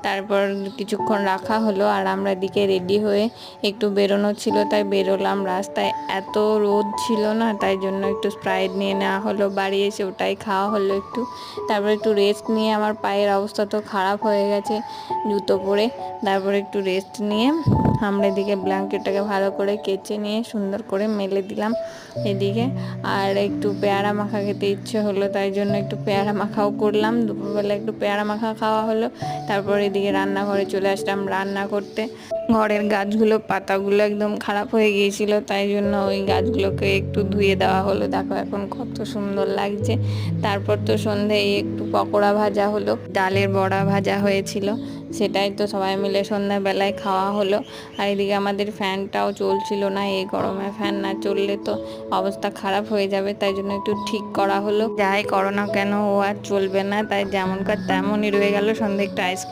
তারপর কিছুক্ষণ রাখা হলো, আর আমরা এদিকে রেডি হয়ে একটু বেরোনো ছিল তাই বেরোলাম। রাস্তায় এত রোদ ছিল না, তাই জন্য একটু স্প্রাইট নিয়ে নেওয়া হলো। বাড়ি এসে ওটাই খাওয়া হলো একটু। তারপর একটু রেস্ট নিয়ে, আমার পায়ের অবস্থা তো খারাপ হয়ে গেছে জুতো পরে। তারপর একটু রেস্ট নিয়ে আমরা এদিকে ব্ল্যাঙ্কেটটাকে ভালো করে কেচে নিয়ে সুন্দর করে মেলে দিলাম এদিকে। আর একটু পেয়ারা মাখা খেতে ইচ্ছে হলো, তাই জন্য একটু পেয়ারা মাখাও করলাম। দুপুরবেলা একটু পেয়ারা মাখা খাওয়া হলো। তারপর এদিকে রান্নাঘরে চলে আসলাম রান্না করতে। ঘরের গাছগুলো পাতাগুলো একদম খারাপ হয়ে গিয়েছিল, তাই জন্য ওই গাছগুলোকে একটু ধুয়ে দেওয়া হলো। দেখো এখন কত সুন্দর লাগছে। তারপর তো সন্ধ্যায় একটু পকোড়া ভাজা হলো, ডালের বড়া ভাজা হয়েছিল, সেটাই তো সবাই মিলে সন্ধ্যাবেলায় খাওয়া হলো। আর এদিকে আমাদের ফ্যানটাও চলছিল না, এই গরমে ফ্যান না চললে তো অবস্থা খারাপ হয়ে যাবে, তাই জন্য একটু ঠিক করা হলো। যাই করো না কেন ও আর চলবে না, তাই যেমনকার তেমনই রয়ে গেল। সন্ধ্যে একটু আইসক্রিম